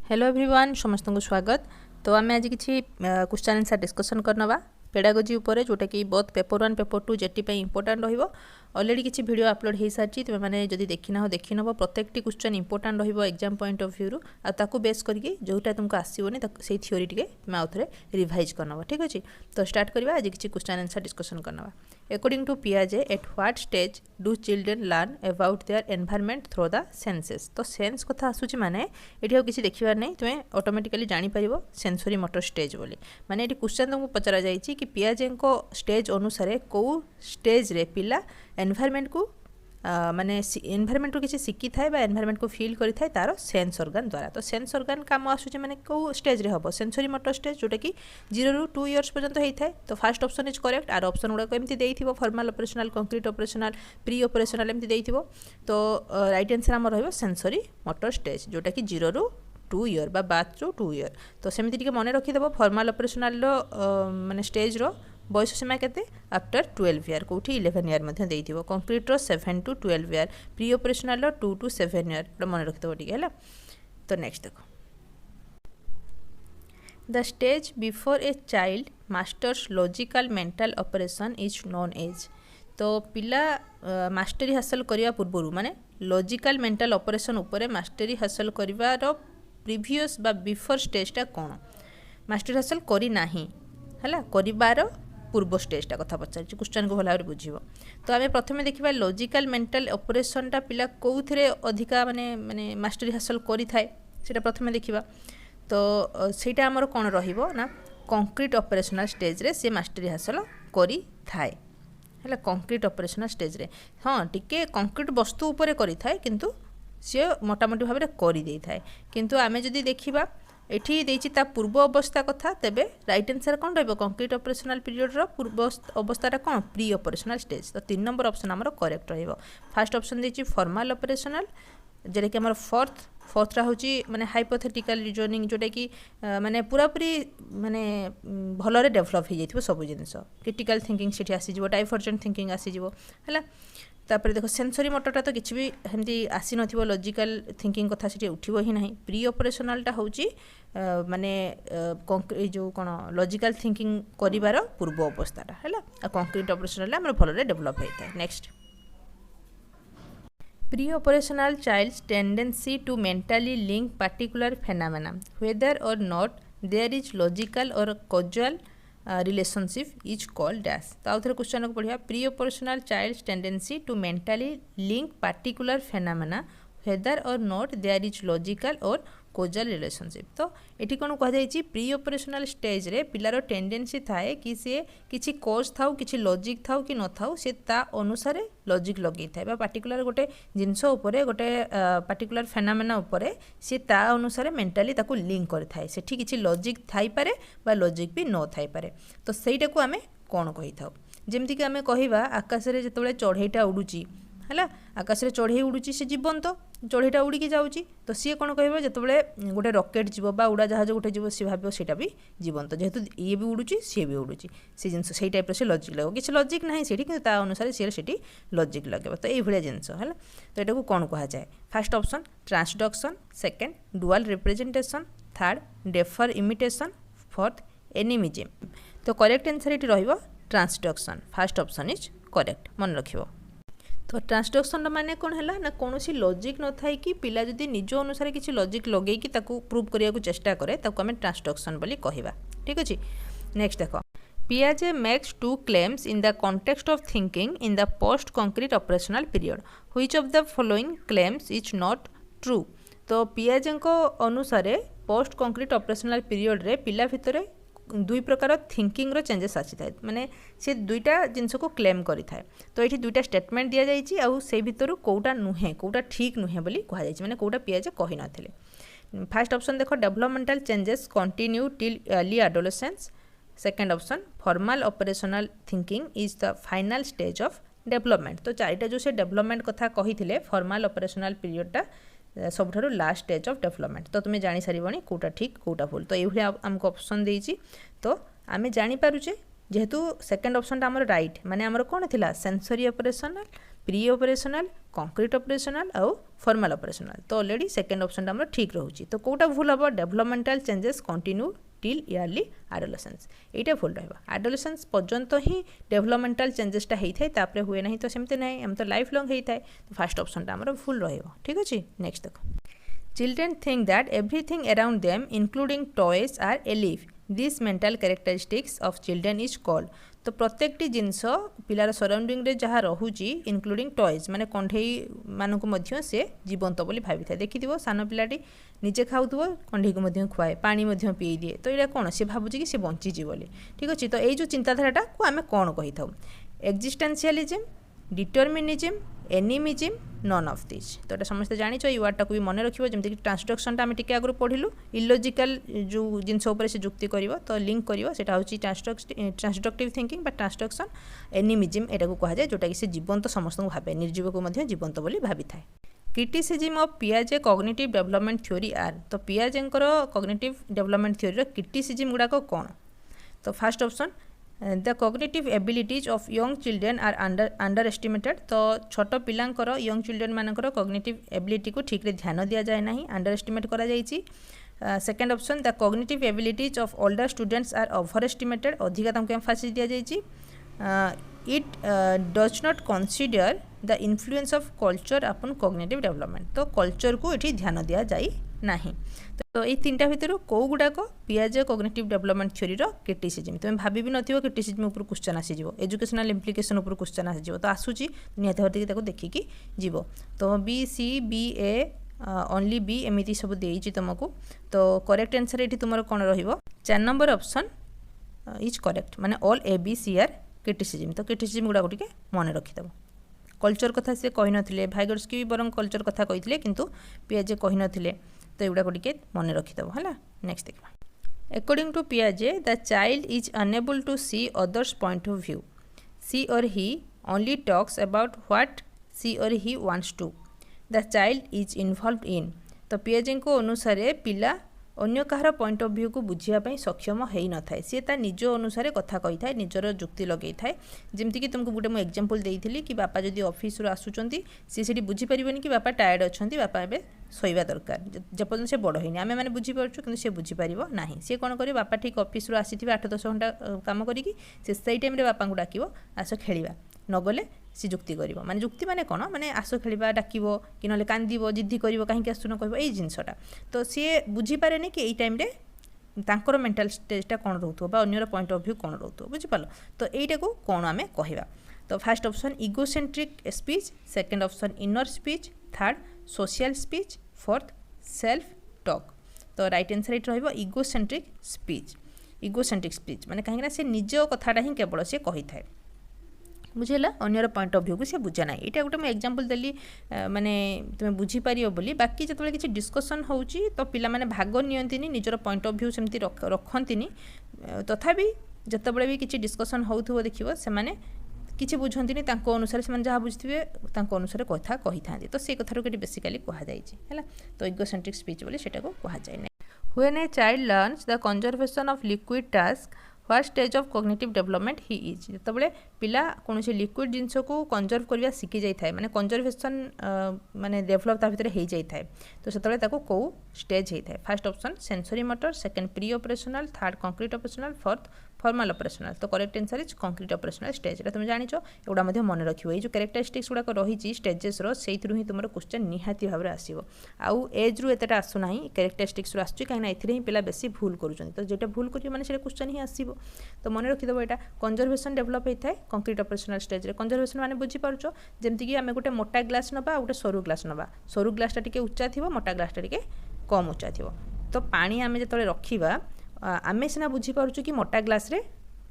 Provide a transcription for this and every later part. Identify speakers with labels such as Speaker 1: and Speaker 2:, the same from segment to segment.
Speaker 1: Hello everyone समस्त को स्वागत। तो आम आज किसी क्वेश्चन आंसर डिस्कसन करनवा पेडागोजी उपरे जोटा कि both paper 1 paper 2 jetty important रहिबो। ऑलरेडी किसी वीडियो अपलोड हो सारी तुम मैंने जब देखना हो देखी नब प्रत्येक क्वेश्चन इंपोर्टाट रहिबो एग्जाम पॉइंट ऑफ व्यू ताकू बेस करके जोटा तुमको आसोनी से थ्योरी टे तुम आउ थे रिवाइज करनब। ठीक अच्छे तो स्टार्ट करवा आज किसी क्वेश्चन आंसर डिस्कसन करनवा। अकॉर्डिंग टू पियाजे at what stage do children learn about their environment through the senses. तो सेंस कथा आसूची माने ये किसी देखिबार नहीं तुम्हें ऑटोमेटिकली जानीपर सेंसरी मोटर स्टेज बोली माने ये क्वेश्चन तुमको पचरा जाइए कि पियाजे स्टेज अनुसार कौ स्टेज रे पिला एनवायरनमेंट को माने एनवायरनमेंट को किसी शिखी थाए एनवायरनमेंट को फील करि थाए तार सेंस ऑर्गन द्वारा। तो सेंस ऑर्गन काम आसुचे माने कौ स्टेज रे हबो सेंसरी मोटर स्टेज जोटा कि 0 ରୁ 2 इयर्स पर्यंत होता है। तो फास्ट ऑप्शन इज करेक्ट। आर ऑप्शन गुड़ाक एमती देइथिबो formal operational concrete operational pre operational एमती देइथिबो। तो राइट आंसर हमर रहइबो सेंसरी मोटर स्टेज जोटा कि 0 ରୁ 2 इयर बा बात ରୁ 2 इयर। तो सेमती टिके मन रखिदेव फॉर्मल ऑपरेशनल माने स्टेज रो बयस सीमा के आफ्टर 12 इयर कौटी 11 इयर देइथिबो। Concrete 7 to 12 year pre operational 2 to 7 year मन रखिदेव टिके हैला। तो नेक्स्ट देखो the stage before a child masters logical mental operation is known as. तो पिला मास्टरी हासिल करने पूर्व माने लॉजिकल मेंटल ऑपरेशन उपरे मास्टरी हासिल करिवार प्रीवियस बा बिफोर स्टेजटा कौन मास्टरी हासिल करी नाही हैला करिवार पूर्व स्टेजटा कथा पचार क्वेश्चन को भल बुझ। तो आम प्रथम देखा लॉजिकल मेंटल ऑपरेशनटा पिला कौथिरे अधिका माने माने मास्टरी हासिल करि थाए सेटा प्रथम देखा। तो सेटा हमर कोन रहिबो ना कंक्रीट ऑपरेशनल स्टेज रे से मास्टरी हासिल करि थाए हैला कंक्रीट ऑपरेशनल स्टेज रे हाँ टिके कंक्रीट वस्तु उपरे करि थाए किंतु से मोटामोटी भाव में कर दे थाए। किंतु आमे जदि देखिबा एठी देछि ता पूर्व अवस्था कथा तेबे राइट आंसर कौन रहिबो कंक्रीट ऑपरेशनल पीरियड रो पूर्व अवस्थाटा कौन प्री ऑपरेशनल स्टेज। तो 3 नंबर ऑप्शन हमर करेक्ट रहिबो। फर्स्ट ऑप्शन देछि फॉर्मल ऑपरेशनल जेरे कि हमर फोर्थटा होछि माने हाइपोथेटिकल रीजनिंग जोटा कि माने पूरा पूरी माने भलरे डेवलप हो जाइथिबो सब जिनिस क्रिटिकल थिंकिंग सेठी आसी जिवो डाइवर्जेंट थिंकिंग आसी जिवो हैला। तापर देखो सेंसरी मोटरटा तो किसी भी हमती आसी नथिबो लॉजिकल थिंकिंग कथा सेठी उठिबो ही नहीं। प्री ऑपरेशनलटा होची माने जो कोन लॉजिकल थिंकिंग करिवार पूर्व अवस्थाटा हैला आ कंक्रीट ऑपरेशनल हमर भलरे डेवलप होइता। Next pre operational child's tendency to mentally link particular phenomena whether or not there is logical or causal relationship is called dash. तो आउ थे क्वेश्चन को पढ़िया pre operational child's tendency to mentally link particular phenomena whether or not there is logical or causal relationship. तो ये कौन कहुई pre operational stage रे पिलार tendency थाए कि सी किसी कोज थाउ कि लॉजिक थाउ कि न थाउ सी ता अनुसार लॉजिक लगे था पार्टिकुलर गोटे जिनस उपरे गोटे पार्टिकुलर फेनोमेना उपरे सी ता अनुसार मेंटली ताकू लिंक कर थाए सेठी किसी लॉजिक थाई पारे बा लॉजिक भी न थाई पारे। तो ସେଇଟା को आमे कौन कहि थाउ जेमति कि आमे कहिबा आकाश रे जेतबेले चढ़ईटा उडुची हैला आकाश रे चढ़ई उडुची से जीवंत चढ़ईटा उड़िकी जाऊँगी। तो सी कौन कह जितेबाला गोटे रकेट जीव बा उड़ा जहाज गोटे जीव सी भाव सीटा भी जीवंत जेहेतु ये भी उड़ुची सी भी उड़ुची से जिन से टाइप से लॉजिक लगे किसी लॉजिक ना से अनुसार सी से लॉजिक लगे। तो ये जिनस है तो यहाँ कौन कह जाए first option transduction second dual representation third defer imitation fourth animism. तो करेक्ट आंसर ये रहिबो transduction first option is correct मन रखिबो। तो ट्रांसडक्शन माने कौन है ना कौन सी लॉजिक न थाई कि पिला जदि निज अनुसार किसी लॉजिक लगे कि ताकू प्रूव करिया को चेष्टा करे ताकू आमे ट्रांसडक्शन बोली कहिबा। ठीक अछि नेक्स्ट देखो पियाजे makes 2 claims in the context of thinking in the post concrete operational period which of the following claims is not true. तो पियाजे को अनुसार पोस्ट कंक्रीट ऑपरेशनल पीरियड रे पिला भितरे दुई प्रकार थिंकिंग रो चेंजेस आसी थाए माने से दुईटा जिनस को क्लेम करि थाए। तो ये दुईटा स्टेटमेंट दिया जाइए आउ से भितर कोटा नुहे कोटा ठीक नुहे बोली कह जाइए माने कोटा पियाजे कहि नथिले। फर्स्ट ऑप्शन देखो developmental changes continue till early adolescence second option formal operational thinking is the final stage of development. तो चारिटा जो से डेवलपमेंट कथा कही फॉर्मल ऑपरेशनल पीरियडटा सबुठ लास्ट स्टेज ऑफ डेवलपमेंट। तो तुम्हें जानी सारी कौटा ठीक कौटा भूल। तो ये आमको ऑप्शन देती तो आम जापारे जेहेतु सेकेंड ऑप्शन आमर राइट माने आमर कौन थिला sensory operational pre operational concrete operational आउ फॉर्मल ऑपरेशनल तो ऑलरेडी सेकंड ऑप्शन हमर ठीक रहउची तो कोटा भूल हम developmental changes continue till yearly adolescence एटा भूल रहा एडोलेसेंस पर्यंत ही डेवलपमेंटल चेंजेसटा होता है तापर हुए ना तो सेमती ना आम तो लाइफ लंग होता है तो फास्ट ऑप्शनटा आमर भूल रहा ठीक अच्छे नेक्स्ट देख children think that everything around them including toys are alive this mental characteristics of children is called तो प्रत्येक जिनस पिलार सराउंडिंग रे जहाँ रोची इनक्लूडिंग टॉयज माने कंढई मानक मध्य से जीवंत बोली भावी था देखि सान पिलाटी निजे खाऊ कंढई को खुआए पानी पी दिए तो यहाँ कौन सी भावुँ कि सी बंचीजी बोली ठीक अच्छे तो ये चिंताधारा को आम कौन कही था existentialism determinism animism none of this तो ये समस्त जान ये वार्डटा को भी मन रखियो जमती कि ट्रांसडक्शनटा आम टिके आगु पढ़िलु इलॉजिकल जो जिनस उपर से जुक्ति करिवो तो लिंक करिवो सेटा होची ट्रांसडक्टिव थिंकिंग बा ट्रांसडक्शन एनिमिज्म एटा को कहा जाए जोटा कि से जीवंत समस्त को भाबे निर्जीव को मध्य जीवंत बोली भाबी थाए क्रिटिसिज्म ऑफ पियाजे कॉग्निटिव डेवलपमेंट थ्योरी आर तो पियाजेंकर कॉग्निटिव डेवलपमेंट थ्योरी रो क्रिटिसिज्म गुडाक कौन तो first option the cognitive abilities of young children are under estimated तो छोट पिलांकर यंग चिल्ड्रेन मानकर कॉग्निटिव एबिलिटी को ठीक रे ध्यान दिया जाए ना अंडर एस्टिमेट करा जाइछि second option the cognitive abilities of older students are over estimated अधिका तमको एम्फासिस दिया जाइछि it does not consider the influence of culture upon cognitive development तो कल्चर को ये ध्यान दिया जाए नहीं तो ये तीन टा भितर कौ गुड़ाक पियाजे कॉग्निटिव डेवलपमेंट थ्योरी क्रिटिसिज्म तुम भाभी भी नथिबो क्रिटिसिज्म ऊपर क्वेश्चन आसीजिवो एजुकेशनल इम्प्लिकेशन ऊपर क्वेश्चन आसीजिवो तो आसूची निहाती भाବରେ ताको देखिकी जीवो तो B C B A only B एमती सब देइछि तुमको तो करेक्ट आंसर ये तुम कौन रहिबो 4 नंबर ऑप्शन इज करेक्ट माने all A B C are criticism तो क्रिटिसिज्म गुड़ा टिके मन रखिदेव कल्चर कथा से कही नथिले भाइगर्सकी बरं कल्चर कथा कहिथिले किंतु पियाजे कही नथिले तो एगुड़ा टिके मन रखिदेव है नेक्स्ट देखा अकॉर्डिंग टू पियाजे the child is unable to see others point of view she or he only talks about what she or he wants to the child is involved in तो पियाजे को अनुसार पिला अन्य कहार पॉइंट ऑफ व्यू को बुझापी सक्षम हो न था सी निज अनुसार कथा कही था निजर जुक्ति लगे थाए जमीक तुमको गोटे मुझे एग्जांपल देती कि बापा जदि ऑफिस आसुँच सी बुझीपारे कि बापा टायर्ड अच्छा बापा ए शोवा दरकार जपर्यंत से बड़ होनी आम मैंने बुझीपार्छु कि सी बुझीपार ना सी कौन कर बापा ठीक ऑफिस आसी 8-10 घंटा काम करी से टाइम बापा को डाक आस खेलिया नगले सी जुक्ति कर माने जुक्ति माने कौन माने आस खेलिया डाक कि ना कांदो जिद्दी कर कहीं आसुन कह ये जिनसटा तो सी बुझीपारे कि यही टाइम तांकर मेंटल स्टेजटा कौन रोथो बा अन्यर पॉइंट ऑफ व्यू कौन रोथो बुझिपाल तो यहीटा को कौन आम कहवा तो first option egocentric speech second option inner speech third social speech fourth self talk तो राइट आंसर ये रहिबो इगोसेंट्रिक स्पीच माने कहीं से निज कथाटा ही केवल से कही थाए बुझेगा अन्यर पॉइंट ऑफ व्यू को सी बुझे ना यहाँ गोटे मुझे एग्जांपल देली माने तुम्हें बुझीपार बोली बाकी जो किसी डिस्कसन होउची तो पिला माने भाग नियंतिनी निजर पॉइंट ऑफ व्यू सेमती रखंतिनी तथापि जितेबाला भी किसी डिस्कसन होउथो देखिबो से माने किसी बुझंतिनी तांको अनुसार से जहाँ बुझे तांको अनुसार कथा कही था तो से कथार को बेसिकाली कहुई तो इगोसेंट्रिक स्पीच बोली सेटा को कहुए ना when a child learns the conservation of liquid task what stage of cognitive development he is जितेबाला पिला कौन से लिक्विड जिनस को कंजर्व करवा शिखी जाए माने कंजर्वेशन माने डेभलप ता भितर हो जाए तो से कौ स्टेज होता है first option sensory motor second pre operational third concrete operational fourth formal operational तो correct answer is concrete operational stage तुम जानिच एगुड़ा मन रखियो ये जो कैरेक्टरिस्टिक्स गुड़ाक रही स्टेजेस से ही तुम क्वेश्चन निहाती भाव आसो आउ एज रु एतटा आसुना कैरेक्टरिस्टिक्स आसूँ कहीं ए पिला बेसी भूल कर तो जोटा भूल कर मैंने क्वेश्चन ही आसो तो मन रखिदेव यहाँ कंजर्वेशन डेभलप होता है कंक्रीट ऑपरेशनल स्टेज कंजर्वेशन माने बुझीपार जमीक आम गोटे मोटा ग्लास नवा गोटे सरू ग्लास नवा सरू ग्लासटा टिके उच्चा थी मोटा ग्लासटा टिके कम उच्चा थी तो पानी आम जो रखा आमे सीना बुझीपार कि मोटा ग्लास रे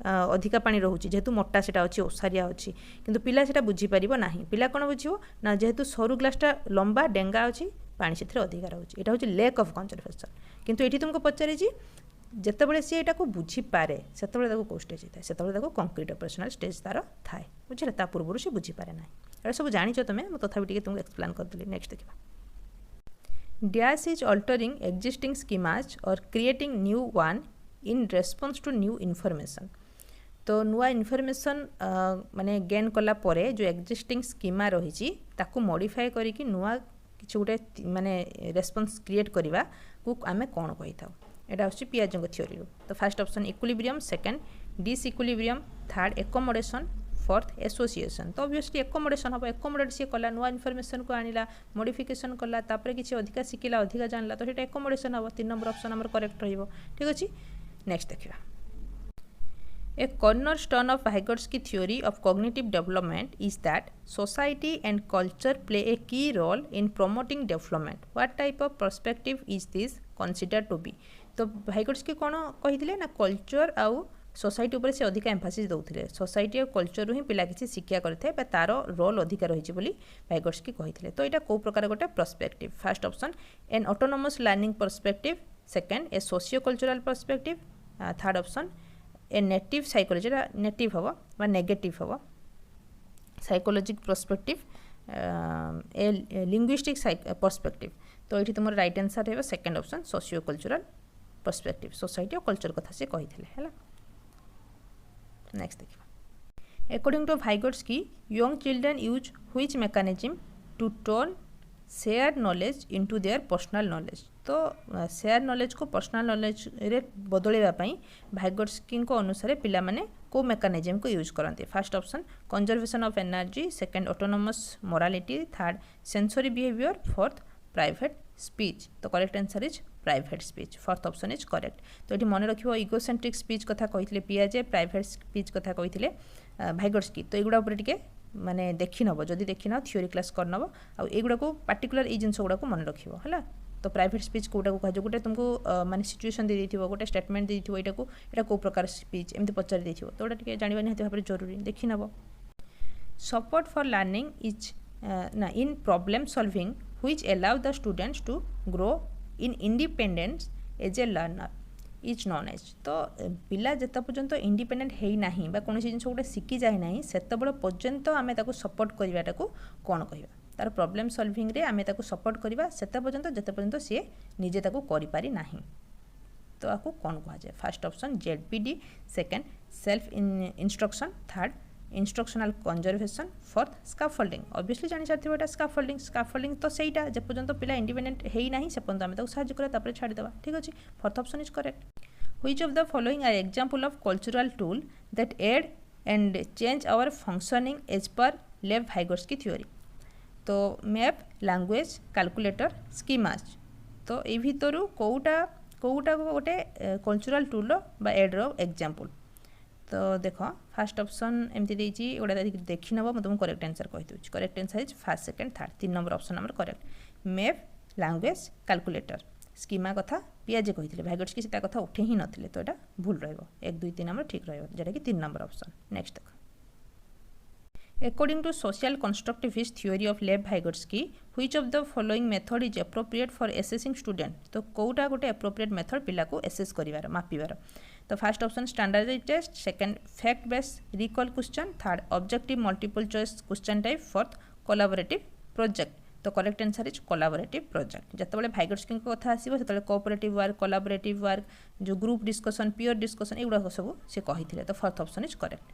Speaker 1: अधिका पानी रोचे जेहेतु मोटा से अच्छी ओसारिया अच्छी किंतु पिला से बुझीपार ना पिला कौन बुझो ना जेहेतु सरू ग्लासटा लंबा डेंगा अच्छी पानी से अधिका रोचे यहाँ हूँ लेक ऑफ कंजर्वेशन किंतु ये तुमको पचारे जितेबाला सी यहाँ को बुझीपारे से कौ स्टेज होता है से कंक्रीट ऑपरेशनल स्टेज तार थाए बुझे ता पूर्व से बुझीपारे ना ये सब जानी तुम्हें तथापि तुमको एक्सप्लेन करदेली नेक्स्ट देखा dash is altering existing schemas or creating new one in response to new information तो नुआ इनफॉरमेशन माने गेन कला परे जो एक्जिस्टिंग स्कीमा रही ताकू मॉडिफाई करके नुआ किसी गोटे माने रेस्पॉन्स क्रिएट करवा को आमे कौन कही था एटा हूँ पियाजों थ्योरी। तो first option equilibrium, second disequilibrium, third accommodation, fourth association. तो ऑब्वियसली एकोमोडेशन हम एकोमोडेट सी कला नुआ इनफॉरमेशन को आनिला मॉडिफिकेशन कला तापर किसी अधिका शिखला अधिका जानला तो सेटा एकोमोडेशन हम 3 नंबर ऑप्शन हमर करेक्ट रहिबो। ठीक अछि नेक्स्ट देखिबा A cornerstone of Vygotsky theory of cognitive development is that society and culture play a key role in promoting development. What type of perspective is this considered to be? तो Vygotsky कौन कही ना culture आउ society उपर से अधिक Mphasis दौले society और culture ही पिला किसी शिक्षा करते तार रोल अधिक रही Vygotsky कही। तो यहाँ कौ प्रकार गोटे perspective first option an autonomous learning perspective, second a socio cultural perspective, third option a native psychology native hmm negative hmm psychologic perspective, a linguistic perspective. तो ये तुम राइट आंसर रहा second option socio cultural perspective society और culture कथा से कही है। Next देखिए according to Vygotsky young children use which mechanism to turn share knowledge into their personal knowledge. तो शेयर नॉलेज को पर्सनल नॉलेज रे बदलवाई Vygotsky अनुसार पिला माने को मेकानिजम को यूज करते first option conservation of energy, second autonomous morality, third sensory behaviour, fourth private speech. तो correct answer is private speech, fourth option is correct. तो ये मन रखियो इगोसेंट्रिक स्पीच कथा कही पियाजे, प्राइवेट स्पीच कथा कही Vygotsky। तो युवा टे माने देखी नब जदि देखी न थ्योरी क्लास करनब आ एगुड़ा को पार्टिकुलर ये जिनस गुड़ा को मन रखियो है। तो प्राइवेट स्पीच कोटा को कह गोटे तुमको माने सिचुएशन दे देथिबो गोटे स्टेटमेंट दे देथिबो एटा को एटा को प्रकार स्पीच एमती पचारि देथिबो तो एटा टिके जानिबा निहाती भाबरे जरूरी देखि नब। सपोर्ट फॉर लर्निंग इज ना in problem solving which allow the students to grow in independence as a learner is known as. तो पिला जिते पर्यंत इंडिपेंडेंट है ना कौन जिन गोटे शिखी जाए ना से पर्यंत आम सपोर्ट करवाटा को कौन कह तार प्रॉब्लम सॉल्विंग रे आम सपोर्ट करवा से पर्यंत जिते पर्यंत सी निजे करि ना। तो आपको कौन कह जाए first option ZPD, second self instruction, third instructional conservation, fourth scaffolding. Obviously जानी सारी एटा स्काफोल्डिंग स्काफोल्डिंग तो सहीटा जे पर्यंत पिला इंडिपेंडेंट है ना से पर्यंत आम साहाଯ୍य करा छाड़ीदेवा। ठीक अच्छे fourth option is correct. Which of the following are example of cultural tool that aid and change our functioning as per Lev Vygotsky theory? तो मैप, लैंग्वेज, कैलकुलेटर, स्कीमाज। तो ये भितर कौटा गोटे कल्चरल टूल बा एड्र एग्जांपल। तो देख fast option एमती देछि एगुड़ा देखि नब तुमको करेक्ट आंसर कहि दूछि। Correct answer is first, second, third 3 number option हमर correct. Map, language, calculator, schema कथा पियाजे कही Vygotsky से कथा उठे ही नथिले तो एटा भूल रहिबो 1 2 3 नंबर ठीक रहिबो जेटा कि 3 नंबर ऑप्शन। नेक्स्ट देख according to social constructivist theory of Lev Vygotsky which of the following method is appropriate for assessing student. तो कोटा गोटे एप्रोप्रिएट मेथड पिला को एसेस करिवार मापिवार। तो first option standardised test, second fact based recall question, third objective multiple choice question type, fourth collaborative project. तो correct answer is collaborative project. जितेबाला Vygotsky कथा आसो से कोऑपरेटिव वर्क, कोलैबोरेटिव वर्क, जो ग्रुप डिस्कशन, पियर डिस्कशन एगुड़ा सब से कही। तो fourth option is correct.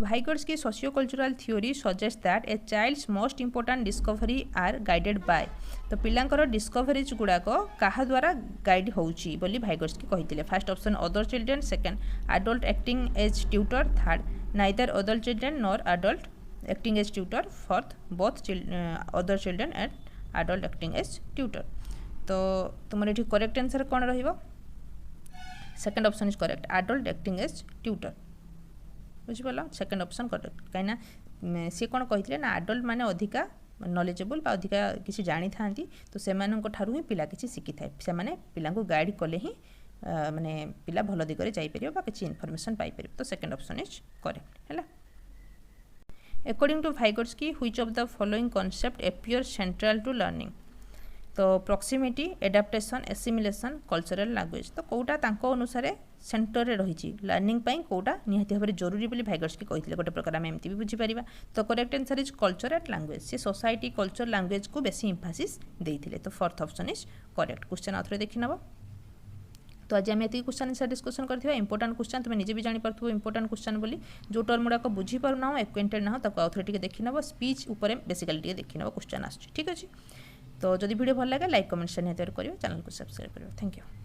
Speaker 1: Vygotsky sociocultural theory suggest that a child's most important discovery are guided by. तो पिलांकर डिस्कवरीज गुड़ाक क्या द्वारा गाइड होउची बोली Vygotsky कही। First option other children, second adult acting as tutor, third neither other children nor adult acting as tutor, fourth both other children and adult acting as tutor. तो तुम ये करेक्ट आंसर कौन रहिबो? Second option is correct adult acting as tutor. बुझिपाल second option correct कहीं सी कौन कही ना एडल्ट माने अधिका नॉलेजेबल बा अधिका किसी जानी थांती तो सेमानंको ठारू ही पिला किसी शिखी थाए से माने पिला को गाइड कले ही माने पिला भल दिगरे जाई परियो बा किसी इन्फॉर्मेशन पाई परियो। तो सेकंड ऑप्शन इज करेक्ट हैला। According to Vygotsky, which of the following concept appears central to learning? तो proximity, adaptation, assimilation, cultural language। तो कोटा तांको अनुसार सेंटर रे रही लर्निंग पाई कोटा निहाती भाव जरूरी बोली Vygotsky कही गोटे प्रकार आम एमती भी बुझीपर। तो correct answer is culture and language. से सोसाइटी कल्चर लैंग्वेज को बेसी इंफासिस देते। तो fourth option is correct. Question आउथरे देखि नब तो आज आम ये क्वेश्चन आंसर डिस्कसन करथिबा इंपोर्टेंट क्वेश्चन तुम निजे भी जानि परथबो इंपोर्टेंट क्वेश्चन बोली जो टर्म गुड़ाक बुझी पारुना एक्वेंटेड ना ताको आउथरे टिके देखि नबो स्पीच ऊपर बेसिकली टिके देखि नबो क्वेश्चन आछी ठीक अछि। तो जदि वीडियो भल लगे लाइक कमेंट शेयर निहाती करियो चैनल को सब्सक्राइब करियो थैंक यू।